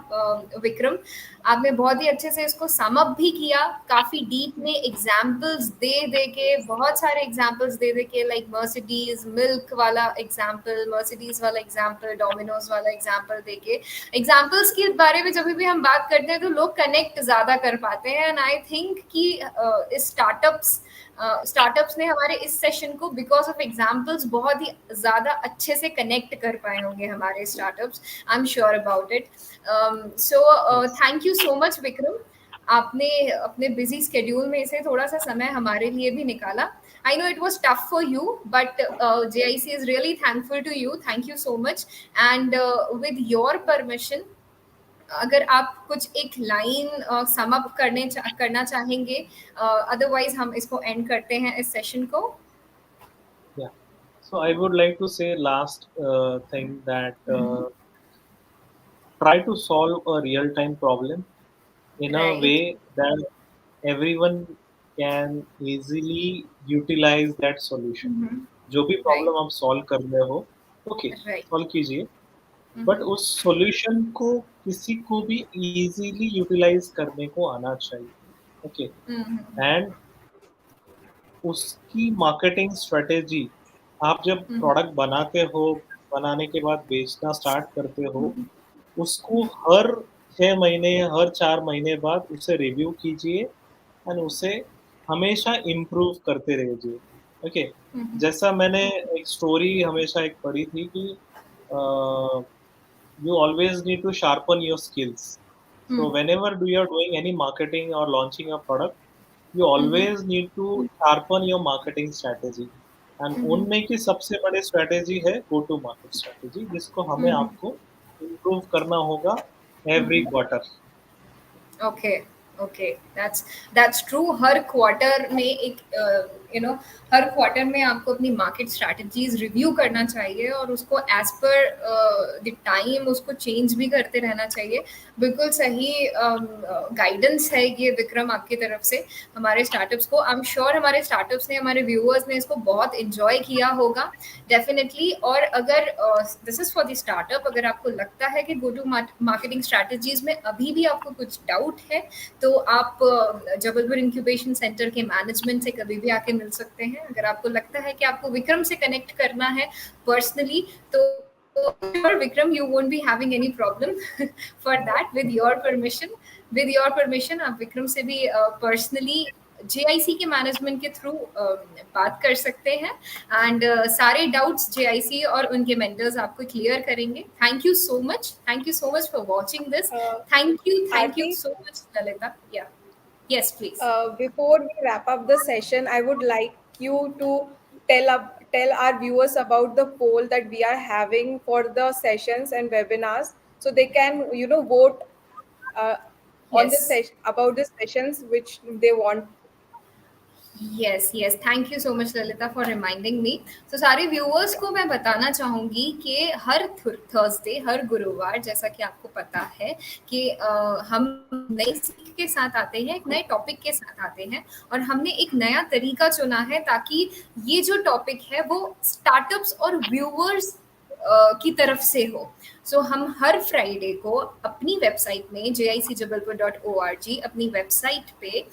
विक्रम। आपने बहुत ही अच्छे से इसको सम अप भी किया, काफी डीप में एग्जाम्पल्स दे दे के, बहुत सारे एग्जाम्पल्स दे दे के, लाइक मर्सिडीज मिल्क वाला एग्जाम्पल, मर्सिडीज वाला एग्जाम्पल, डोमिनोज वाला एग्जाम्पल दे के। एग्जाम्पल्स के बारे में जब भी हम बात करते हैं तो लोग कनेक्ट ज्यादा कर पाते हैं, एंड आई थिंक कि इस स्टार्टअप्स ने हमारे इस सेशन को बिकॉज ऑफ एग्जाम्पल्स बहुत ही ज़्यादा अच्छे से कनेक्ट कर पाए होंगे हमारे startups. I am sure about it. So Yes. Thank you so much Vikram, आपने अपने बिजी स्केड्यूल में से थोड़ा सा समय हमारे लिए भी निकाला। I know it was tough for you, but JIC is really thankful to you. Thank you so much. And with your permission, अगर आप कुछ एक लाइन सम अप करना चाहेंगे, अदरवाइज हम इसको एंड करते हैं इस सेशन को। Yeah. So I would like to say last thing that try to solve a real-time problem in a right. way that everyone can easily utilize that solution. जो भी राइट। प्रॉब्लम आप solve कर रहे हो, okay, right. Solve कीजिए, but उस solution को किसी को भी इजीली यूटिलाइज करने को आना चाहिए, ओके। एंड उसकी मार्केटिंग स्ट्रेटेजी, आप जब प्रोडक्ट बनाते हो, बनाने के बाद बेचना स्टार्ट करते हो, उसको हर 6 महीने, हर 4 महीने बाद उसे रिव्यू कीजिए एंड उसे हमेशा इम्प्रूव करते रहिए, ओके। जैसा मैंने एक स्टोरी हमेशा एक पढ़ी थी कि you always need to sharpen your skills. So whenever you are doing any marketing or launching a product, you always need to sharpen your marketing strategy. And उनमें की सबसे बड़ी स्ट्रेटेजी है गो टू मार्केट स्ट्रेटेजी, जिसको हमें आपको improve करना होगा every quarter. Okay. Okay, that's true. Her quarter में एक हर क्वार्टर में आपको अपनी मार्केट स्ट्रैटेजीज रिव्यू करना चाहिए, और उसको एज पर द टाइम उसको चेंज भी करते रहना चाहिए। बिल्कुल सही गाइडेंस है ये विक्रम आपकी तरफ से हमारे स्टार्टअप्स को। आई एम श्योर हमारे स्टार्टअप्स ने, हमारे व्यूअर्स ने इसको बहुत इंजॉय किया होगा डेफिनेटली। और अगर this is for the startup, अगर आपको लगता है कि गो टू मार्केटिंग स्ट्रैटेजीज में अभी भी आपको कुछ डाउट है, तो आप जबलपुर इंक्यूबेशन सेंटर के मैनेजमेंट से कभी भी आके मिल सकते हैं। अगर आपको लगता है कि आपको विक्रम से कनेक्ट करना है पर्सनली, तो Vikram you won't be having any problem for that. With your permission आप विक्रम से भी पर्सनली जेआईसी के मैनेजमेंट के थ्रू बात कर सकते हैं, एंड सारे डाउट्स जेआईसी और उनके मेंटर्स आपको क्लियर करेंगे। Thank you so much for watching this. Thank you Arti, so much Lalita. Yeah yes please. before we wrap up the session, I would like you to tell our viewers about the poll that we are having for the sessions and webinars, so they can vote uh, on the yes. session about the sessions which they want. Yes yes, thank you so much Lalita for reminding me. तो सारे viewers को मैं बताना चाहूँगी कि हर Thursday, हर गुरुवार, जैसा कि आपको पता है कि हम नई सीख के साथ आते हैं, एक नए टॉपिक के साथ आते हैं, और हमने एक नया तरीका चुना है ताकि ये जो टॉपिक है वो स्टार्टअप्स और व्यूअर्स की तरफ से हो। सो हम हर फ्राइडे को अपनी वेबसाइट में jic.jabalpur.org अपनी वेबसाइट पे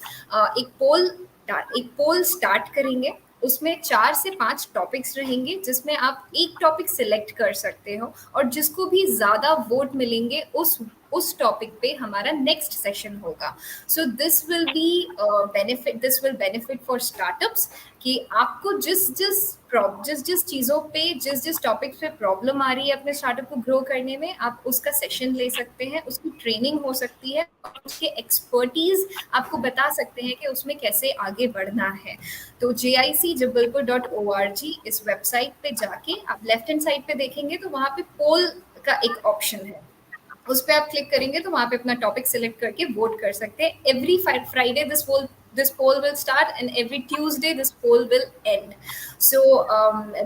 एक पोल स्टार्ट करेंगे। उसमें 4 से 5 टॉपिक्स रहेंगे, जिसमें आप एक टॉपिक सिलेक्ट कर सकते हो, और जिसको भी ज़्यादा वोट मिलेंगे उस टॉपिक पे हमारा नेक्स्ट सेशन होगा। So this will benefit for startups कि आपको जिस चीज़ों पे, जिस टॉपिक पे प्रॉब्लम आ रही है अपने स्टार्टअप को ग्रो करने में, आप उसका सेशन ले सकते हैं, उसकी ट्रेनिंग हो सकती है, और उसके एक्सपर्टीज आपको बता सकते हैं कि उसमें कैसे आगे बढ़ना है। तो jic.jabalpur.org इस वेबसाइट पे जाके आप लेफ्ट हैंड साइड पे देखेंगे तो वहाँ पे पोल का एक ऑप्शन है। उस पर आप क्लिक करेंगे तो वहाँ पे अपना टॉपिक सिलेक्ट करके वोट कर सकते हैं. Every Friday this poll will start, and every Tuesday this poll will end. So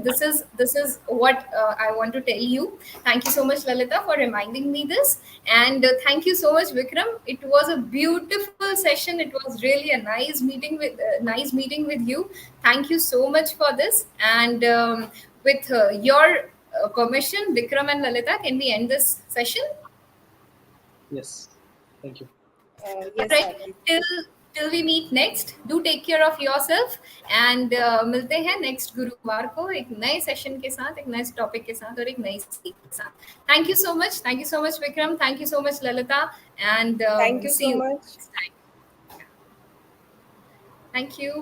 this is what I want to tell you. Thank you so much, Lalita, for reminding me this. And thank you so much, Vikram. It was a beautiful session. It was really a nice meeting with you. Thank you so much for this. And with your permission, Vikram and Lalita, can we end this session? Yes. Thank you. All Yes, right. Arti. till we meet next, do take care of yourself. And मिलते हैं next गुरुवार को एक नए session के साथ, एक नए टॉपिक के साथ और एक नई सीख के साथ. Thank you so much. Thank you so much, Vikram. Thank you so much, Lalita. And Thank you see so you much. next time. Thank you.